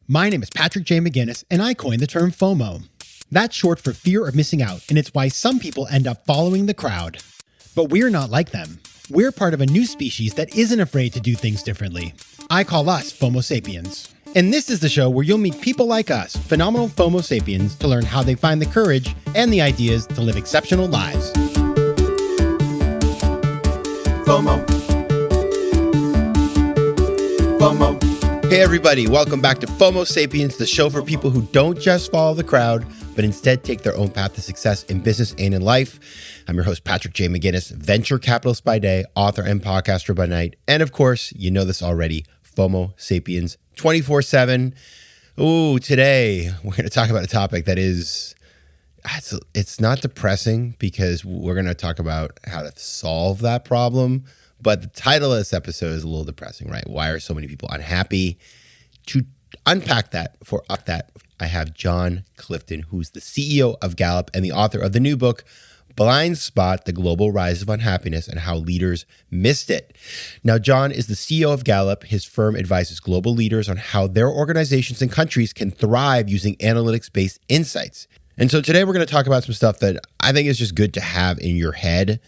My name is Patrick J. McGinnis, and I coined the term FOMO. That's short for fear of missing out, and it's why some people end up following the crowd. But we're not like them. We're part of a new species that isn't afraid to do things differently. I call us FOMO Sapiens. And this is the show where you'll meet people like us, phenomenal FOMO Sapiens, to learn how they find the courage and the ideas to live exceptional lives. FOMO. FOMO. Hey everybody, welcome back to FOMO Sapiens, the show for people who don't just follow the crowd, but instead take their own path to success in business and in life. I'm your host, Patrick J. McGinnis, venture capitalist by day, author and podcaster by night. And of course, you know this already, FOMO Sapiens 24/7. Ooh, today we're going to talk about a topic that is, it's not depressing because we're going to talk about how to solve that problem. But the title of this episode is a little depressing, right? Why are so many people unhappy? To unpack that, I have John Clifton, who's the CEO of Gallup and the author of the new book, Blind Spot, The Global Rise of Unhappiness and How Leaders Missed It. Now, John is the CEO of Gallup. His firm advises global leaders on how their organizations and countries can thrive using analytics-based insights. And so today we're going to talk about some stuff that I think is just good to have in your head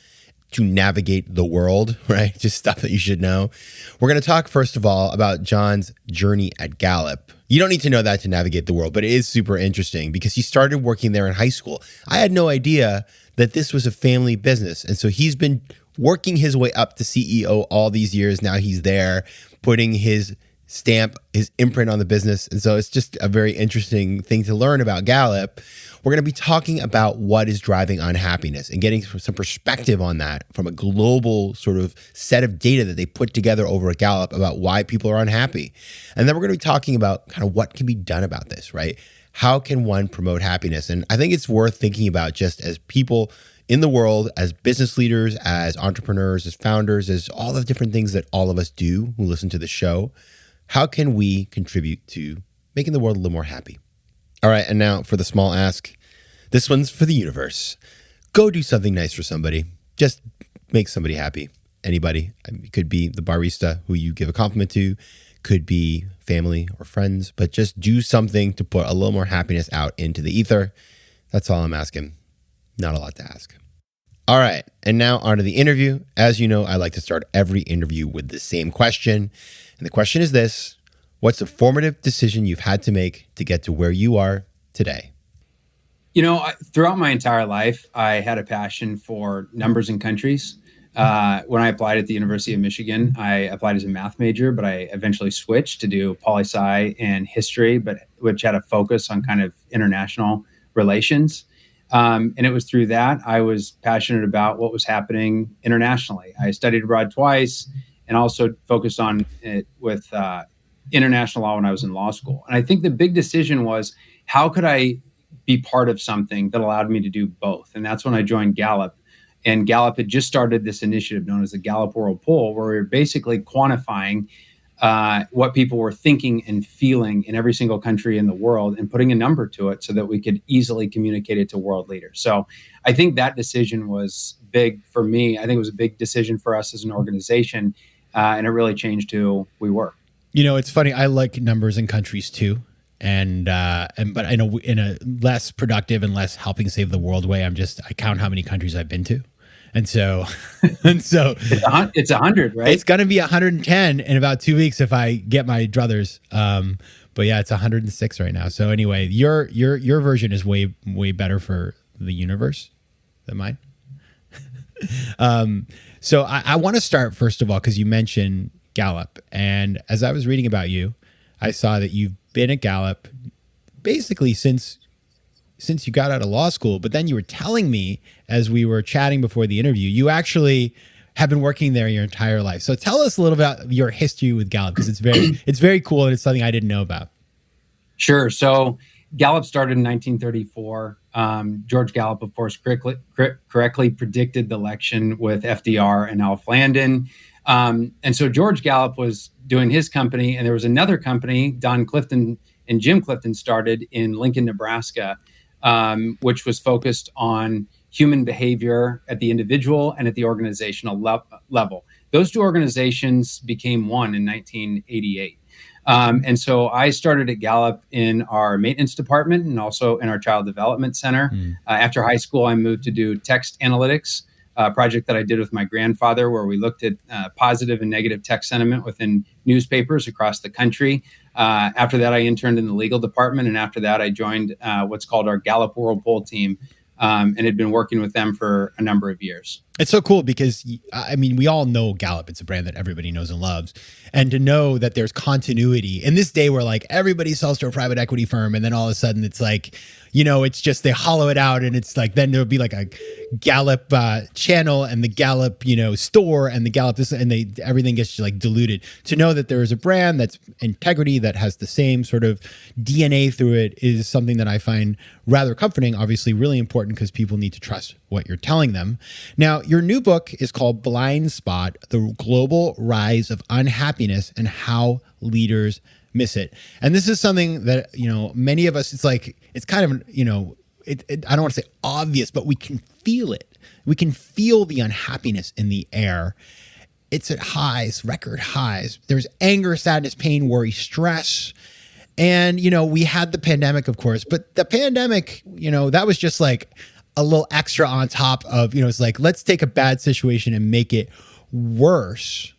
to navigate the world, right? Just stuff that you should know. We're going to talk, first of all, about John's journey at Gallup. You don't need to know that to navigate the world, but it is super interesting because he started working there in high school. I had no idea that this was a family business. And so he's been working his way up to CEO all these years. Now he's there putting his stamp, his imprint on the business. And so it's just a very interesting thing to learn about Gallup. We're going to be talking about what is driving unhappiness and getting some perspective on that from a global sort of set of data that they put together over at Gallup about why people are unhappy. And then we're going to be talking about kind of what can be done about this, right? How can one promote happiness? And I think it's worth thinking about just as people in the world, as business leaders, as entrepreneurs, as founders, as all the different things that all of us do who listen to the show. How can we contribute to making the world a little more happy? All right, and now for the small ask. This one's for the universe. Go do something nice for somebody. Just make somebody happy. Anybody. It could be the barista who you give a compliment to. Could be family or friends. But just do something to put a little more happiness out into the ether. That's all I'm asking. Not a lot to ask. All right, and now on to the interview. As you know, I like to start every interview with the same question. And the question is this: what's a formative decision you've had to make to get to where you are today? You know, throughout my entire life, I had a passion for numbers and countries. When I applied at the University of Michigan, I applied as a math major, but I eventually switched to do poli-sci and history, which had a focus on kind of international relations. And it was through that I was passionate about what was happening internationally. I studied abroad twice and also focused on it with international law when I was in law school. And I think the big decision was, how could I be part of something that allowed me to do both? And that's when I joined Gallup. And Gallup had just started this initiative known as the Gallup World Poll, where we were basically quantifying what people were thinking and feeling in every single country in the world and putting a number to it so that we could easily communicate it to world leaders. So I think that decision was big for me. I think it was a big decision for us as an organization, and it really changed who we were. You know, it's funny. I like numbers and countries too. But I know in a less productive and less helping save the world way, I count how many countries I've been to. And so it's 100, right? It's going to be 110 in about 2 weeks if I get my druthers. But yeah, it's 106 right now. So anyway, your version is way better for the universe than mine. So I want to start first of all, because you mentioned Gallup. And as I was reading about you, I saw that you've been at Gallup basically since you got out of law school. But then you were telling me as we were chatting before the interview, you actually have been working there your entire life. So tell us a little about your history with Gallup, because it's very cool and it's something I didn't know about. Sure. So Gallup started in 1934. George Gallup, of course, correctly predicted the election with FDR and Alf Landon. And so George Gallup was doing his company, and there was another company, Don Clifton and Jim Clifton started in Lincoln, Nebraska, which was focused on human behavior at the individual and at the organizational level. Those two organizations became one in 1988. And so I started at Gallup in our maintenance department and also in our child development center. After high school, I moved to do text analytics, a project that I did with my grandfather, where we looked at positive and negative text sentiment within newspapers across the country. After that, I interned in the legal department. And after that, I joined what's called our Gallup World Poll team, and had been working with them for a number of years. It's so cool because, I mean, we all know Gallup. It's a brand that everybody knows and loves. And to know that there's continuity in this day where like everybody sells to a private equity firm, and then all of a sudden it's like, it's just they hollow it out, and it's like then there'll be like a Gallup channel and the Gallup store and the Gallup this, and everything gets like diluted. To know that there is a brand that's integrity, that has the same sort of DNA through it, is something that I find rather comforting. Obviously, really important because people need to trust what you're telling them. Now, your new book is called Blind Spot: The Global Rise of Unhappiness and How Leaders Miss It. And this is something that, many of us, it's kind of, I don't want to say obvious, but we can feel it. We can feel the unhappiness in the air. It's at highs, record highs. There's anger, sadness, pain, worry, stress. And, we had the pandemic, of course, but the pandemic, that was just like a little extra on top of, it's like, let's take a bad situation and make it worse.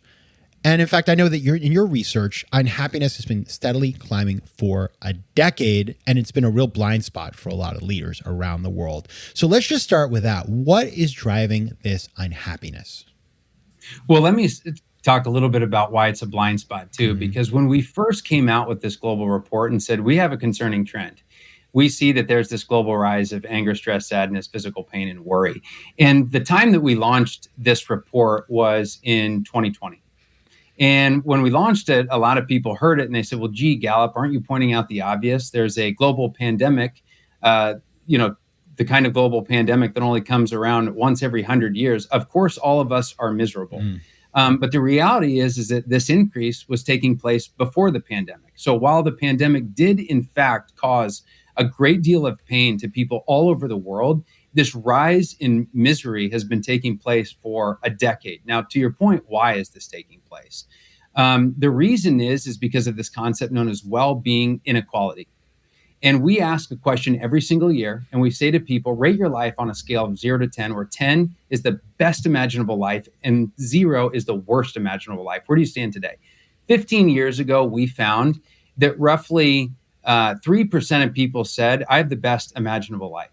And in fact, I know that in your research, unhappiness has been steadily climbing for a decade, and it's been a real blind spot for a lot of leaders around the world. So let's just start with that. What is driving this unhappiness? Well, let me talk a little bit about why it's a blind spot too, because when we first came out with this global report and said, we have a concerning trend, we see that there's this global rise of anger, stress, sadness, physical pain, and worry. And the time that we launched this report was in 2020. And when we launched it, a lot of people heard it and they said, well, gee, Gallup, aren't you pointing out the obvious? There's a global pandemic, the kind of global pandemic that only comes around once every 100 years. Of course, all of us are miserable. But the reality is that this increase was taking place before the pandemic. So while the pandemic did, in fact, cause a great deal of pain to people all over the world, this rise in misery has been taking place for a decade. Now, to your point, why is this taking place? The reason is because of this concept known as well-being inequality. And we ask a question every single year, and we say to people, rate your life on a scale of 0 to 10, where 10 is the best imaginable life and 0 is the worst imaginable life. Where do you stand today? 15 years ago, we found that roughly 3% of people said, I have the best imaginable life.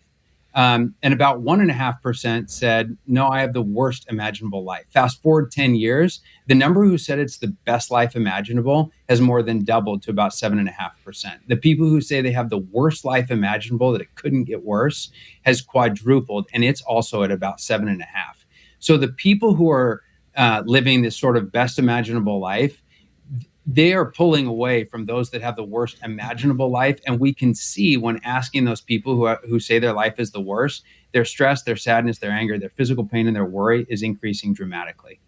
And about 1.5% said, no, I have the worst imaginable life. Fast forward 10 years, the number who said it's the best life imaginable has more than doubled to about 7.5%. The people who say they have the worst life imaginable, that it couldn't get worse, has quadrupled, and it's also at about 7.5. So the people who are living this sort of best imaginable life, they are pulling away from those that have the worst imaginable life. And we can see when asking those people who say their life is the worst, their stress, their sadness, their anger, their physical pain, and their worry is increasing dramatically.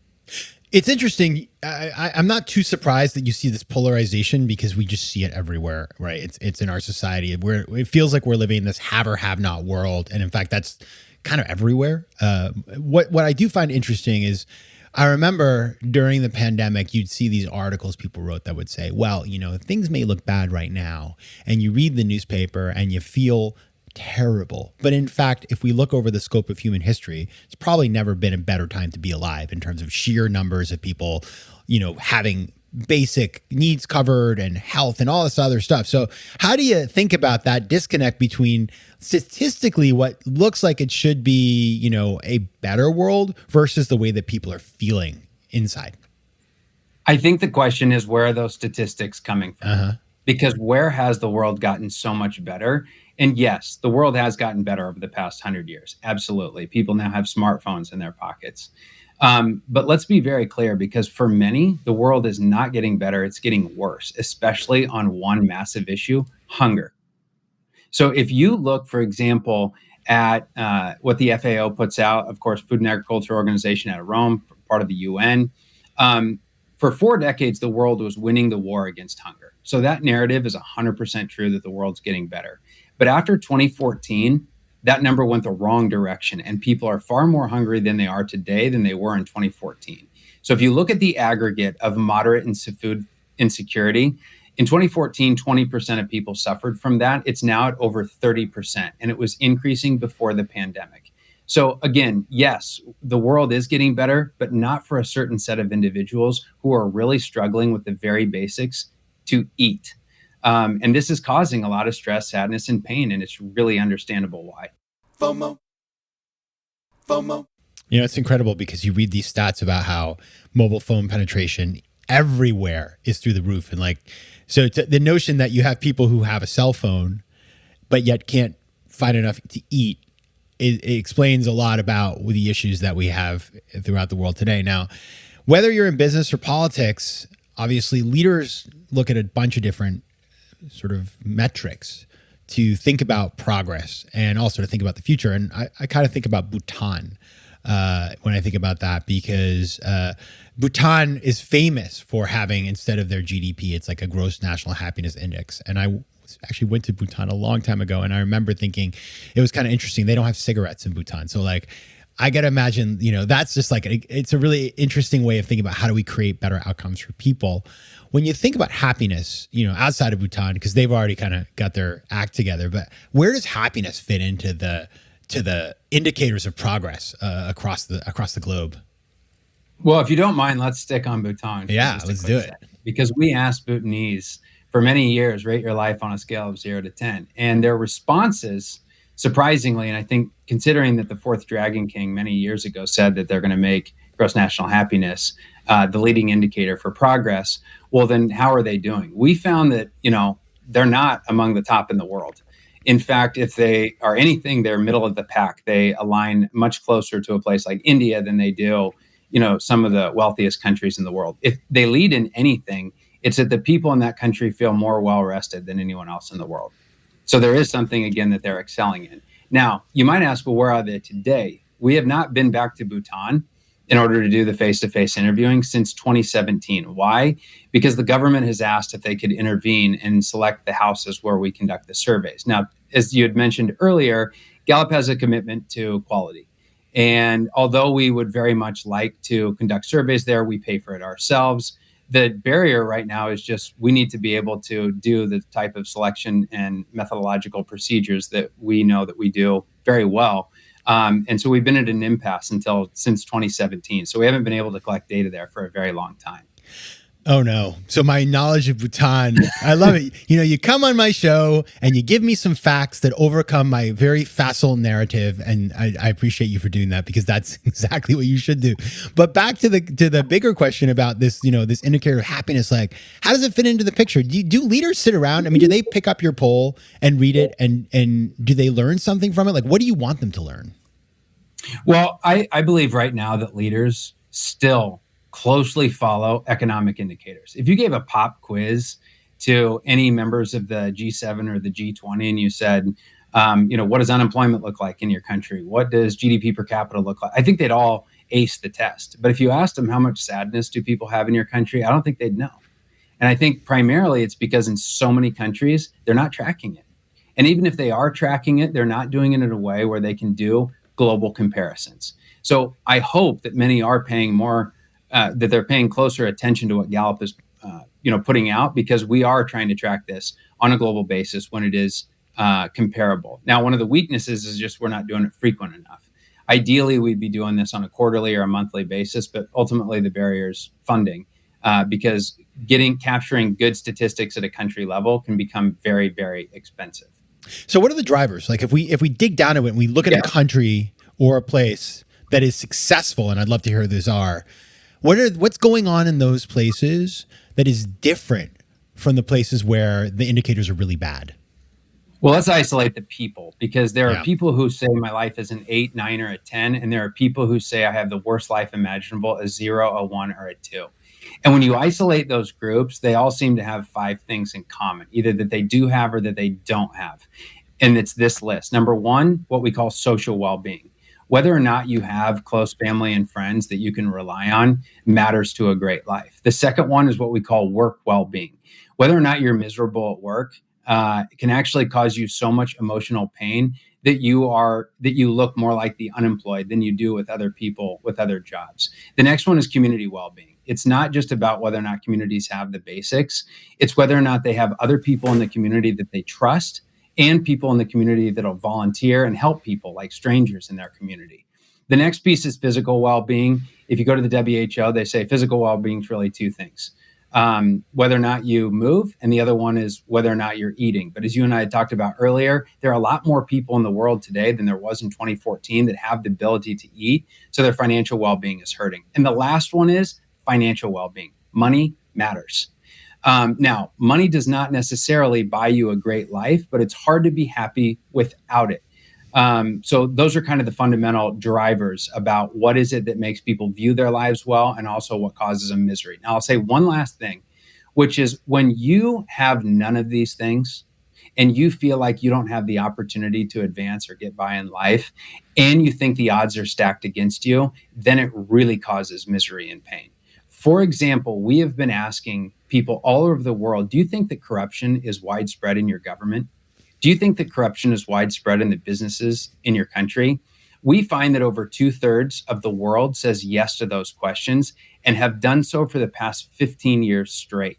It's interesting. I'm not too surprised that you see this polarization, because we just see it everywhere, right? It's in our society. It feels like we're living in this have or have not world. And in fact, that's kind of everywhere. What I do find interesting is, I remember during the pandemic, you'd see these articles people wrote that would say, well, things may look bad right now. And you read the newspaper and you feel terrible. But in fact, if we look over the scope of human history, it's probably never been a better time to be alive in terms of sheer numbers of people, having basic needs covered and health and all this other stuff. So how do you think about that disconnect between statistically what looks like it should be, a better world versus the way that people are feeling inside? I think the question is, where are those statistics coming from? Because where has the world gotten so much better? And yes, the world has gotten better over the past 100 years. Absolutely. People now have smartphones in their pockets. But let's be very clear, because for many, the world is not getting better. It's getting worse, especially on one massive issue, hunger. So if you look, for example, at what the FAO puts out, of course, Food and Agriculture Organization out of Rome, part of the UN, for 4 decades, the world was winning the war against hunger. So that narrative is 100% true that the world's getting better. But after 2014, that number went the wrong direction, and people are far more hungry than they are today than they were in 2014. So if you look at the aggregate of moderate and food insecurity, in 2014, 20% of people suffered from that. It's now at over 30%, and it was increasing before the pandemic. So again, yes, the world is getting better, but not for a certain set of individuals who are really struggling with the very basics to eat. And this is causing a lot of stress, sadness, and pain, and it's really understandable why. FOMO. You know, it's incredible because you read these stats about how mobile phone penetration everywhere is through the roof. And like, so the notion that you have people who have a cell phone, but yet can't find enough to eat, it explains a lot about the issues that we have throughout the world today. Now, whether you're in business or politics, obviously leaders look at a bunch of different sort of metrics to think about progress and also to think about the future. And I kind of think about Bhutan when I think about that, because Bhutan is famous for having, instead of their GDP, it's like a gross national happiness index. And I actually went to Bhutan a long time ago, and I remember thinking it was kind of interesting. They don't have cigarettes in Bhutan. So like, I got to imagine, you know, that's just like, it's a really interesting way of thinking about how do we create better outcomes for people. When you think about happiness, you know, outside of Bhutan, because they've already kind of got their act together, but where does happiness fit into the indicators of progress across the globe? Well, if you don't mind, let's stick on Bhutan. Yeah, let's do it. Because we asked Bhutanese for many years, rate your life on a scale of 0 to 10. And their responses, surprisingly, and I think considering that the fourth Dragon King many years ago said that they're going to make gross national happiness the leading indicator for progress, well, then how are they doing? We found that, you know, they're not among the top in the world. In fact, if they are anything, they're middle of the pack. They align much closer to a place like India than they do, you know, some of the wealthiest countries in the world. If they lead in anything, it's that the people in that country feel more well-rested than anyone else in the world. So there is something, again, that they're excelling in. Now, you might ask, well, where are they today? We have not been back to Bhutan in order to do the face-to-face interviewing since 2017. Why? Because the government has asked if they could intervene and select the houses where we conduct the surveys. Now, as you had mentioned earlier, Gallup has a commitment to quality. And although we would very much like to conduct surveys there, we pay for it ourselves. The barrier right now is just we need to be able to do the type of selection and methodological procedures that we know that we do very well. And so we've been at an impasse since 2017. So we haven't been able to collect data there for a very long time. Oh, no. So my knowledge of Bhutan, I love it. You know, you come on my show and you give me some facts that overcome my very facile narrative. And I appreciate you for doing that, because that's exactly what you should do. But back to the bigger question about this, you know, this indicator of happiness, like, how does it fit into the picture? Do leaders sit around? I mean, do they pick up your poll and read it? And do they learn something from it? Like, what do you want them to learn? Well, I believe right now that leaders still closely follow economic indicators. If you gave a pop quiz to any members of the G7 or the G20 and you said, you know, what does unemployment look like in your country? What does GDP per capita look like? I think they'd all ace the test. But if you asked them how much sadness do people have in your country, I don't think they'd know. And I think primarily it's because in so many countries, they're not tracking it. And even if they are tracking it, they're not doing it in a way where they can do global comparisons. So I hope that many are paying more that they're paying closer attention to what Gallup is, putting out, because we are trying to track this on a global basis when it is comparable. Now, one of the weaknesses is just we're not doing it frequent enough. Ideally, we'd be doing this on a quarterly or a monthly basis, but ultimately the barrier is funding, because capturing good statistics at a country level can become very, very expensive. So, what are the drivers? Like, if we dig down to it and we look at a country or a place that is successful, and I'd love to hear who these are. What's going on in those places that is different from the places where the indicators are really bad? Well, let's isolate the people, because there are people who say my life is an 8, 9, or a 10, and there are people who say I have the worst life imaginable, a 0, a 1, or a 2. And when you isolate those groups, they all seem to have 5 things in common, either that they do have or that they don't have. And it's this list. Number 1, what we call social well-being. Whether or not you have close family and friends that you can rely on matters to a great life. The second one is what we call work well-being. Whether or not you're miserable at work can actually cause you so much emotional pain that you look more like the unemployed than you do with other people with other jobs. The next one is community well-being. It's not just about whether or not communities have the basics. It's whether or not they have other people in the community that they trust and people in the community that'll volunteer and help people like strangers in their community. The next piece is physical well-being. If you go to the WHO, they say physical well-being is really two things. Whether or not you move, and the other one is whether or not you're eating. But as you and I had talked about earlier, there are a lot more people in the world today than there was in 2014 that have the ability to eat, so their financial well-being is hurting. And the last one is financial well-being. Money matters. Now, money does not necessarily buy you a great life, but it's hard to be happy without it. So those are kind of the fundamental drivers about what is it that makes people view their lives well and also what causes them misery. Now, I'll say one last thing, which is when you have none of these things and you feel like you don't have the opportunity to advance or get by in life and you think the odds are stacked against you, then it really causes misery and pain. For example, we have been asking people all over the world, do you think that corruption is widespread in your government? Do you think that corruption is widespread in the businesses in your country? We find that over 2/3 of the world says yes to those questions and have done so for the past 15 years straight.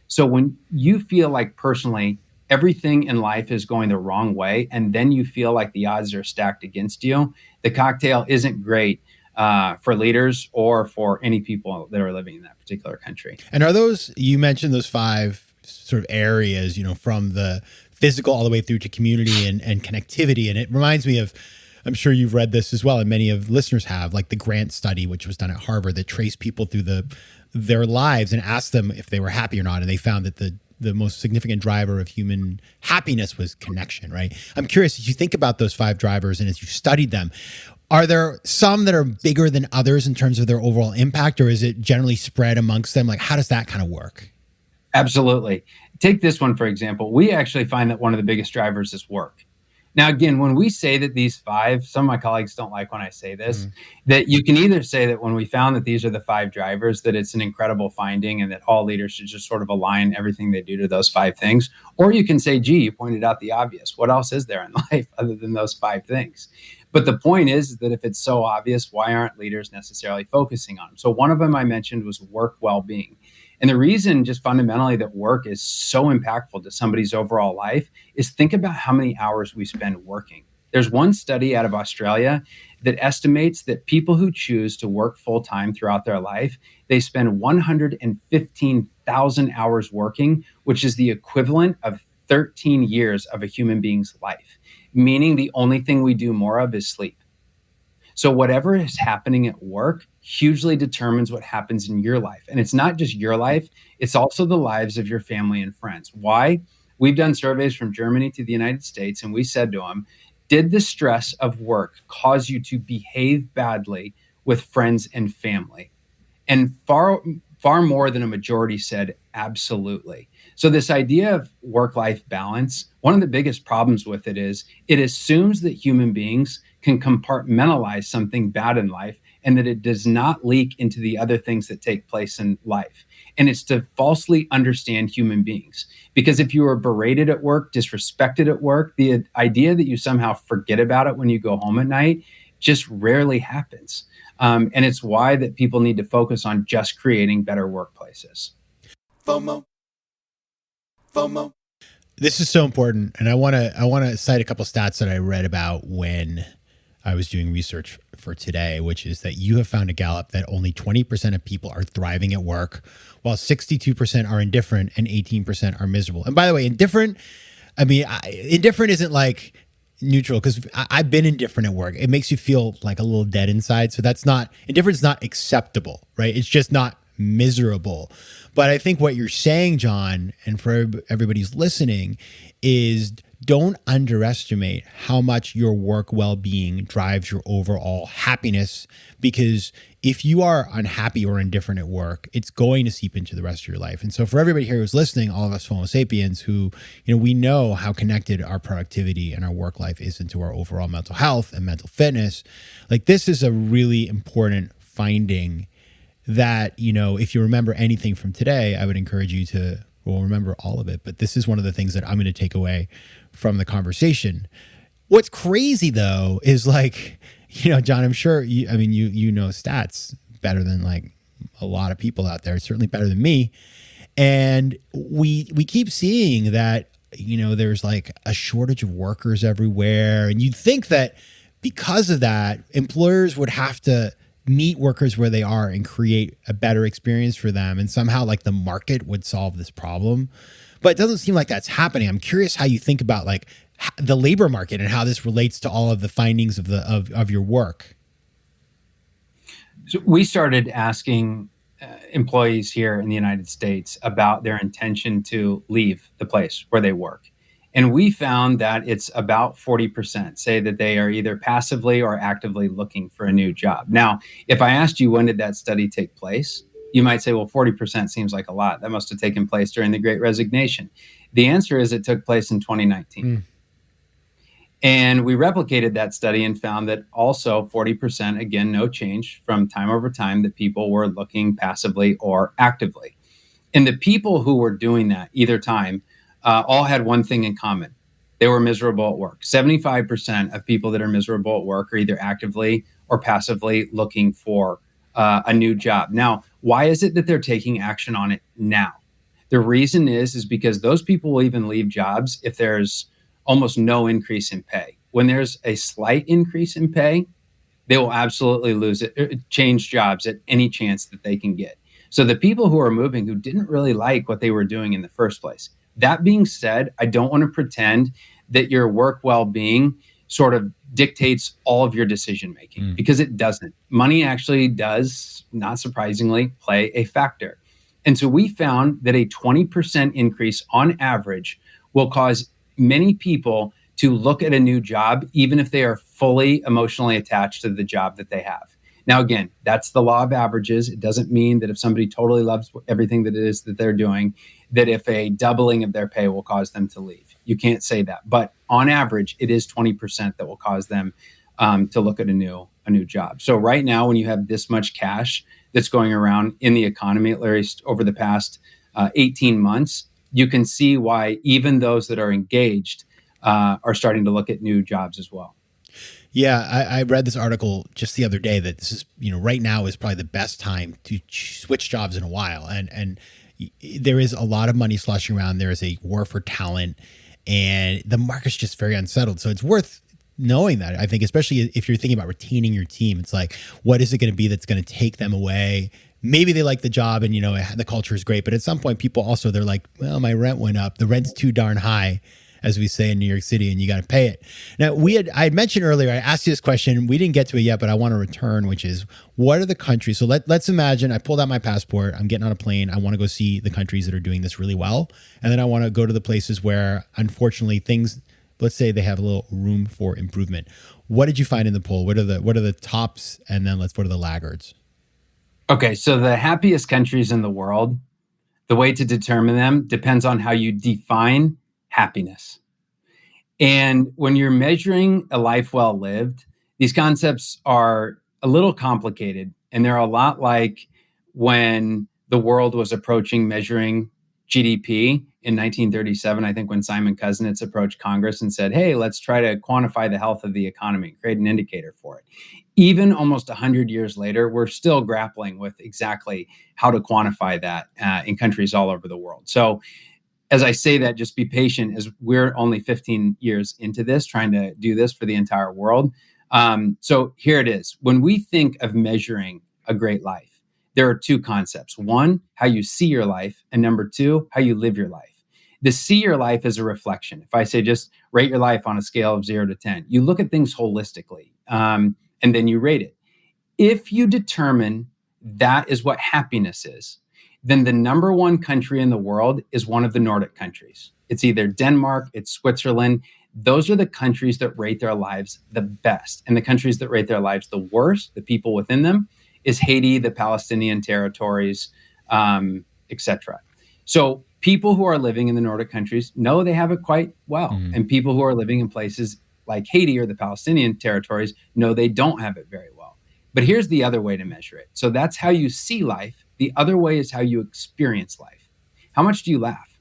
So when you feel like personally everything in life is going the wrong way, and then you feel like the odds are stacked against you, the cocktail isn't great for leaders or for any people that are living in that particular country. And are those, you mentioned those 5 sort of areas, from the physical all the way through to community and connectivity. And it reminds me of, I'm sure you've read this as well, and many of listeners have, like the Grant study, which was done at Harvard, that traced people through their lives and asked them if they were happy or not. And they found that the most significant driver of human happiness was connection, right? I'm curious, as you think about those 5 drivers and as you studied them, are there some that are bigger than others in terms of their overall impact, or is it generally spread amongst them? Like, how does that kind of work? Absolutely. Take this one, for example. We actually find that one of the biggest drivers is work. Now, again, when we say that these 5, some of my colleagues don't like when I say this, that you can either say that when we found that these are the 5 drivers, that it's an incredible finding and that all leaders should just sort of align everything they do to those 5 things. Or you can say, gee, you pointed out the obvious. What else is there in life other than those 5 things? But the point is that if it's so obvious, why aren't leaders necessarily focusing on them? So one of them I mentioned was work well-being. And the reason just fundamentally that work is so impactful to somebody's overall life is think about how many hours we spend working. There's one study out of Australia that estimates that people who choose to work full-time throughout their life, they spend 115,000 hours working, which is the equivalent of 13 years of a human being's life, meaning the only thing we do more of is sleep. So whatever is happening at work hugely determines what happens in your life. And it's not just your life, it's also the lives of your family and friends. Why? We've done surveys from Germany to the United States, and we said to them, did the stress of work cause you to behave badly with friends and family? And far more than a majority said absolutely. So this idea of work-life balance, one of the biggest problems with it is it assumes that human beings can compartmentalize something bad in life and that it does not leak into the other things that take place in life. And it's to falsely understand human beings. Because if you are berated at work, disrespected at work, the idea that you somehow forget about it when you go home at night just rarely happens. And it's why that people need to focus on just creating better workplaces. FOMO. This is so important. And I want to cite a couple stats that I read about when I was doing research for today, which is that you have found a Gallup that only 20% of people are thriving at work, while 62% are indifferent and 18% are miserable. And by the way, indifferent isn't like neutral, because I've been indifferent at work. It makes you feel like a little dead inside. So indifference is not acceptable, right? It's just not miserable. But I think what you're saying, John, and for everybody who's listening, is don't underestimate how much your work well-being drives your overall happiness, because if you are unhappy or indifferent at work, it's going to seep into the rest of your life. And so for everybody here who's listening, all of us Homo sapiens who, we know how connected our productivity and our work life is into our overall mental health and mental fitness, like this is a really important finding that, if you remember anything from today, I would encourage you to, remember all of it. But this is one of the things that I'm going to take away from the conversation. What's crazy though is like, John, I'm sure you know stats better than like a lot of people out there, certainly better than me. And we keep seeing that, there's like a shortage of workers everywhere. And you'd think that because of that, employers would have to meet workers where they are and create a better experience for them. And somehow like the market would solve this problem. But it doesn't seem like that's happening. I'm curious how you think about like the labor market and how this relates to all of the findings of your work. So we started asking employees here in the United States about their intention to leave the place where they work. And we found that it's about 40% say that they are either passively or actively looking for a new job. Now, if I asked you when did that study take place, you might say, well, 40% seems like a lot. That must have taken place during the Great Resignation. The answer is it took place in 2019. And we replicated that study and found that also 40%, again, no change from time over time, that people were looking passively or actively. And the people who were doing that either time all had one thing in common. They were miserable at work. 75% of people that are miserable at work are either actively or passively looking for a new job. Now, why is it that they're taking action on it now? The reason is because those people will even leave jobs if there's almost no increase in pay. When there's a slight increase in pay, they will absolutely lose it, change jobs at any chance that they can get. So the people who are moving who didn't really like what they were doing in the first place. That being said, I don't want to pretend that your work well-being sort of dictates all of your decision making because it doesn't. Money actually does, not surprisingly, play a factor. And so we found that a 20% increase on average will cause many people to look at a new job, even if they are fully emotionally attached to the job that they have. Now, again, that's the law of averages. It doesn't mean that if somebody totally loves everything that it is that they're doing, that if a doubling of their pay will cause them to leave. You can't say that. But on average, it is 20% that will cause them to look at a new job. So right now, when you have this much cash that's going around in the economy, at least over the past 18 months, you can see why even those that are engaged are starting to look at new jobs as well. Yeah, I read this article just the other day that this is, right now is probably the best time to switch jobs in a while. And there is a lot of money sloshing around. There is a war for talent and the market's just very unsettled. So it's worth knowing that, I think, especially if you're thinking about retaining your team. It's like, what is it going to be that's going to take them away? Maybe they like the job and, the culture is great. But at some point, people also, they're like, well, my rent went up. The rent's too darn high, as we say in New York City, and you got to pay it. Now, I had mentioned earlier, I asked you this question. We didn't get to it yet, but I want to return, which is, what are the countries? So let's imagine I pulled out my passport. I'm getting on a plane. I want to go see the countries that are doing this really well. And then I want to go to the places where, unfortunately, things, let's say they have a little room for improvement. What did you find in the poll? What are the tops? And then what are the laggards? Okay, so the happiest countries in the world, the way to determine them depends on how you define happiness. And when you're measuring a life well lived, these concepts are a little complicated. And they're a lot like when the world was approaching measuring GDP in 1937, I think, when Simon Kuznets approached Congress and said, hey, let's try to quantify the health of the economy, create an indicator for it. Even almost 100 years later, we're still grappling with exactly how to quantify that in countries all over the world. So as I say that, just be patient, as we're only 15 years into this, trying to do this for the entire world. So here it is. When we think of measuring a great life, there are two concepts. One, how you see your life, and number two, how you live your life. The see your life is a reflection. If I say just rate your life on a scale of 0 to 10, you look at things holistically, and then you rate it. If you determine that is what happiness is, then the number one country in the world is one of the Nordic countries. It's either Denmark, it's Switzerland. Those are the countries that rate their lives the best. And the countries that rate their lives the worst, the people within them, is Haiti, the Palestinian territories, etc. So people who are living in the Nordic countries know they have it quite well. Mm-hmm. And people who are living in places like Haiti or the Palestinian territories know they don't have it very well. But here's the other way to measure it. So that's how you see life. The other way is how you experience life. How much do you laugh?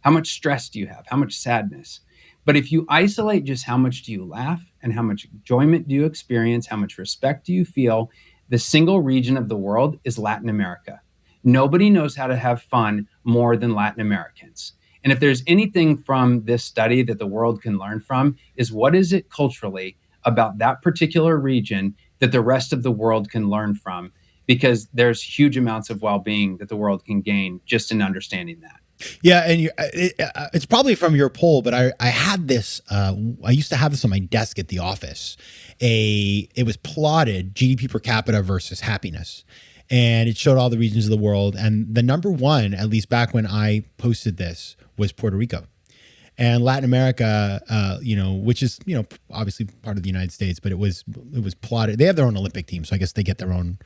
How much stress do you have? How much sadness? But if you isolate just how much do you laugh and how much enjoyment do you experience, how much respect do you feel, the single region of the world is Latin America. Nobody knows how to have fun more than Latin Americans. And if there's anything from this study that the world can learn from, is what is it culturally about that particular region that the rest of the world can learn from? Because there's huge amounts of well-being that the world can gain just in understanding that. Yeah, and it's probably from your poll, but I had this. I used to have this on my desk at the office. It was plotted GDP per capita versus happiness, and it showed all the regions of the world. And the number one, at least back when I posted this, was Puerto Rico. And Latin America, which is obviously part of the United States, but it was plotted. They have their own Olympic team, so I guess they get their own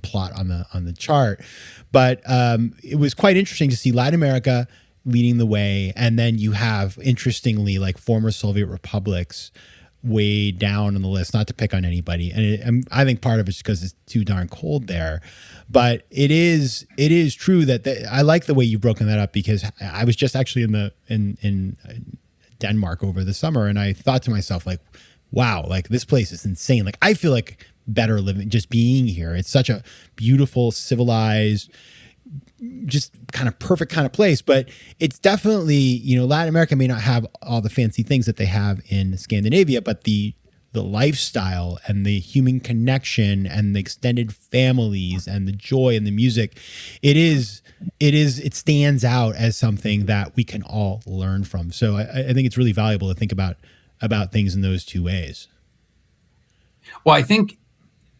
plot on the chart. But it was quite interesting to see Latin America leading the way, and then you have, interestingly, like former Soviet republics way down on the list. Not to pick on anybody, and I think part of it's because it's too darn cold there. But it is true that I like the way you've broken that up, because I was just actually in Denmark over the summer, and I thought to myself, like, wow, like this place is insane. Like I feel like better living just being here. It's such a beautiful, civilized, just kind of perfect kind of place. But it's definitely, Latin America may not have all the fancy things that they have in Scandinavia, but the lifestyle and the human connection and the extended families and the joy and the music, it stands out as something that we can all learn from. So I think it's really valuable to think about things in those two ways. Well, I think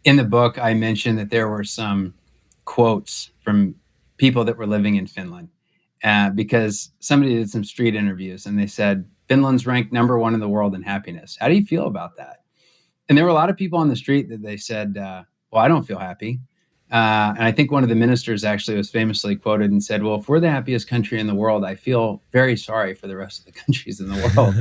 in the book, I mentioned that there were some quotes from people that were living in Finland, because somebody did some street interviews and they said, Finland's ranked number one in the world in happiness. How do you feel about that? And there were a lot of people on the street that they said, well, I don't feel happy. And I think one of the ministers actually was famously quoted and said, well, if we're the happiest country in the world, I feel very sorry for the rest of the countries in the world.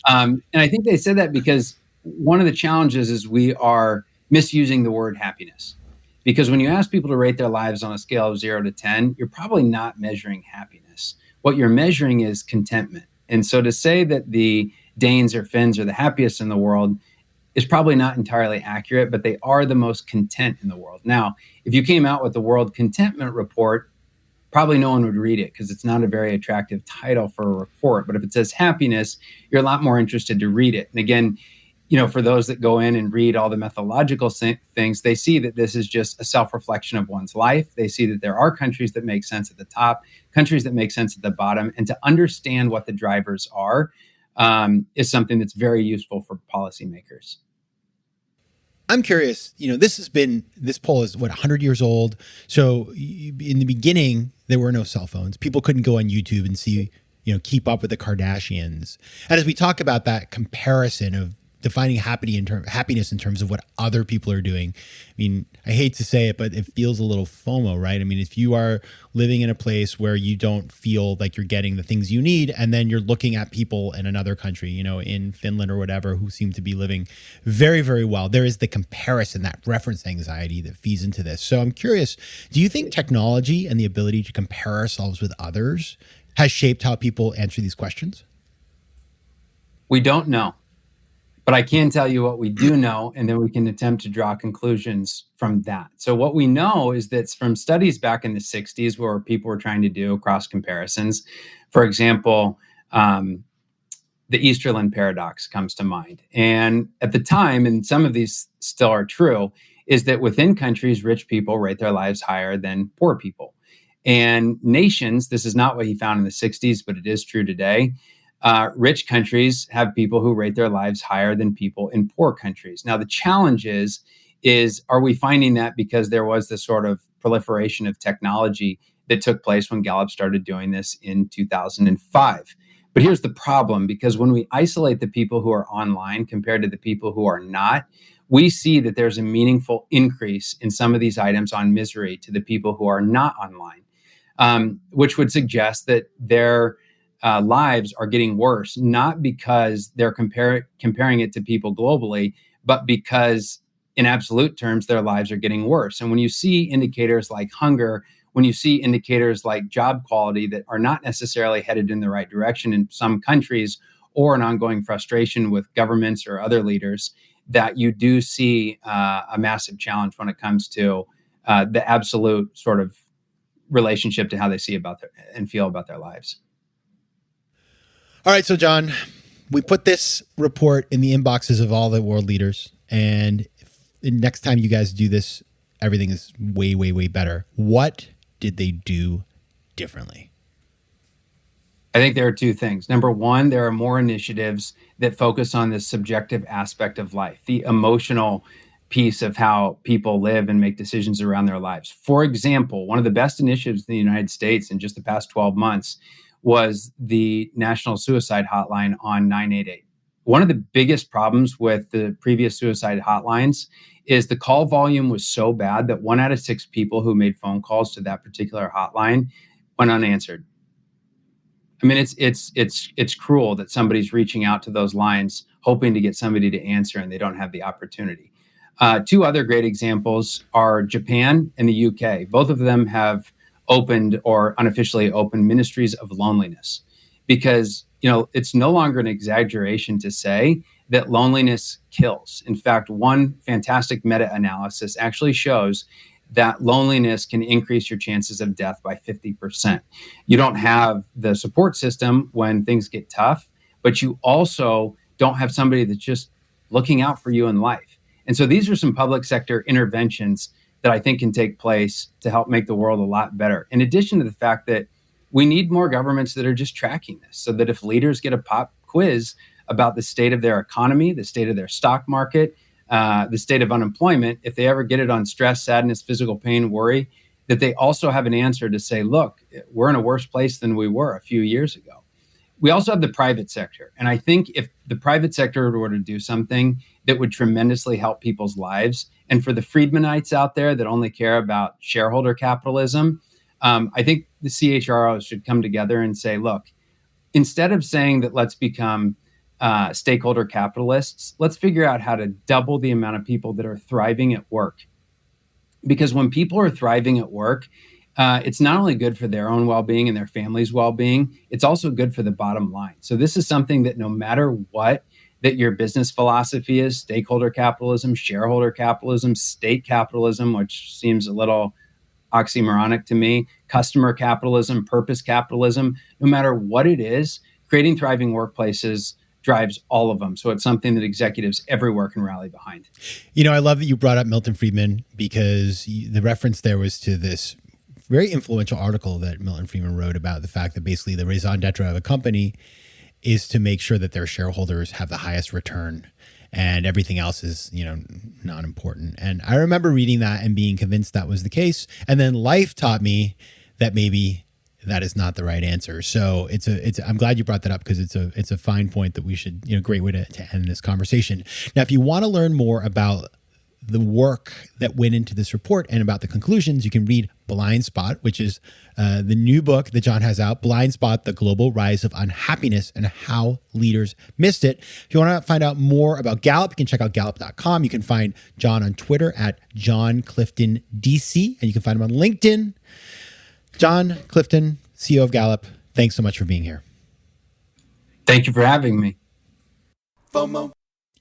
And I think they said that because one of the challenges is we are misusing the word happiness. Because when you ask people to rate their lives on a scale of 0 to 10, you're probably not measuring happiness. What you're measuring is contentment. And so to say that the Danes or Finns are the happiest in the world is probably not entirely accurate, but they are the most content in the world. Now, if you came out with the World Contentment Report, probably no one would read it because it's not a very attractive title for a report. But if it says happiness, you're a lot more interested to read it. And again, for those that go in and read all the methodological things, they see that this is just a self-reflection of one's life. They see that there are countries that make sense at the top, countries that make sense at the bottom, and to understand what the drivers are is something that's very useful for policymakers. I'm curious, this poll is 100 years old. So in the beginning, there were no cell phones. People couldn't go on YouTube and see, keep up with the Kardashians. And as we talk about that comparison of defining happiness in terms of what other people are doing. I mean, I hate to say it, but it feels a little FOMO, right? I mean, if you are living in a place where you don't feel like you're getting the things you need, and then you're looking at people in another country, in Finland or whatever, who seem to be living very, very well, there is the comparison, that reference anxiety that feeds into this. So I'm curious, do you think technology and the ability to compare ourselves with others has shaped how people answer these questions? We don't know. But I can tell you what we do know, and then we can attempt to draw conclusions from that. So what we know is that from studies back in the 60s where people were trying to do cross comparisons, for example, the Easterlin paradox comes to mind. And at the time, and some of these still are true, is that within countries, rich people rate their lives higher than poor people. And nations, this is not what he found in the 60s, but it is true today. Rich countries have people who rate their lives higher than people in poor countries. Now, the challenge is are we finding that because there was this sort of proliferation of technology that took place when Gallup started doing this in 2005? But here's the problem, because when we isolate the people who are online compared to the people who are not, we see that there's a meaningful increase in some of these items on misery to the people who are not online, which would suggest that their lives are getting worse, not because they're comparing it to people globally, but because in absolute terms, their lives are getting worse. And when you see indicators like hunger, when you see indicators like job quality that are not necessarily headed in the right direction in some countries, or an ongoing frustration with governments or other leaders, that you do see a massive challenge when it comes to the absolute sort of relationship to how they see about and feel about their lives. All right, so John, we put this report in the inboxes of all the world leaders, and next time you guys do this, everything is way, way, way better. What did they do differently? I think there are two things. Number one, there are more initiatives that focus on the subjective aspect of life, the emotional piece of how people live and make decisions around their lives. For example, one of the best initiatives in the United States in just the past 12 months was the National Suicide Hotline on 988. One of the biggest problems with the previous suicide hotlines is the call volume was so bad that 1 out of 6 people who made phone calls to that particular hotline went unanswered. I mean, it's cruel that somebody's reaching out to those lines hoping to get somebody to answer and they don't have the opportunity. Two other great examples are Japan and the UK. Both of them have opened or unofficially opened ministries of loneliness, because it's no longer an exaggeration to say that loneliness kills. In fact, one fantastic meta-analysis actually shows that loneliness can increase your chances of death by 50%. You don't have the support system when things get tough, but you also don't have somebody that's just looking out for you in life. And so these are some public sector interventions that I think can take place to help make the world a lot better. In addition to the fact that we need more governments that are just tracking this, so that if leaders get a pop quiz about the state of their economy, the state of their stock market, the state of unemployment, if they ever get it on stress, sadness, physical pain, worry, that they also have an answer to say, look, we're in a worse place than we were a few years ago. We also have the private sector. And I think if the private sector were to do something that would tremendously help people's lives, and for the Friedmanites out there that only care about shareholder capitalism, I think the CHROs should come together and say, look, instead of saying that let's become stakeholder capitalists, let's figure out how to double the amount of people that are thriving at work. Because when people are thriving at work, it's not only good for their own well-being and their family's well-being, it's also good for the bottom line. So this is something that no matter what that your business philosophy is, stakeholder capitalism, shareholder capitalism, state capitalism, which seems a little oxymoronic to me, customer capitalism, purpose capitalism, no matter what it is, creating thriving workplaces drives all of them. So it's something that executives everywhere can rally behind. I love that you brought up Milton Friedman, because the reference there was to this very influential article that Milton Friedman wrote about the fact that basically the raison d'etre of a company is to make sure that their shareholders have the highest return, and everything else is, not important. And I remember reading that and being convinced that was the case. And then life taught me that maybe that is not the right answer. So I'm glad you brought that up, because it's a fine point that we should, great way to end this conversation. Now, if you want to learn more about the work that went into this report and about the conclusions, you can read Blind Spot, which is the new book that John has out, Blind Spot, The Global Rise of Unhappiness and How Leaders Missed It. If you want to find out more about Gallup, you can check out Gallup.com. You can find John on Twitter at John Clifton DC, and you can find him on LinkedIn. John Clifton, CEO of Gallup, thanks so much for being here. Thank you for having me. FOMO.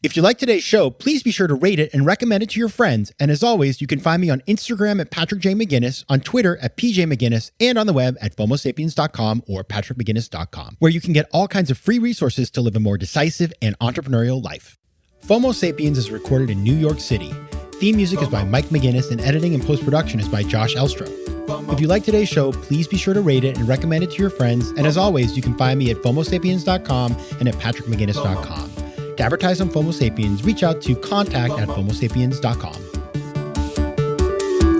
If you like today's show, please be sure to rate it and recommend it to your friends. And as always, you can find me on Instagram at Patrick J. McGinnis, on Twitter at PJ McGinnis, and on the web at FOMOSapiens.com or PatrickMcGinnis.com, where you can get all kinds of free resources to live a more decisive and entrepreneurial life. FOMO Sapiens is recorded in New York City. Theme music is by Mike McGinnis, and editing and post-production is by Josh Elstro. If you like today's show, please be sure to rate it and recommend it to your friends. And as always, you can find me at FOMOSapiens.com and at PatrickMcGinnis.com. To advertise on FOMO Sapiens, reach out to contact@FOMOSapiens.com.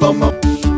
FOMO.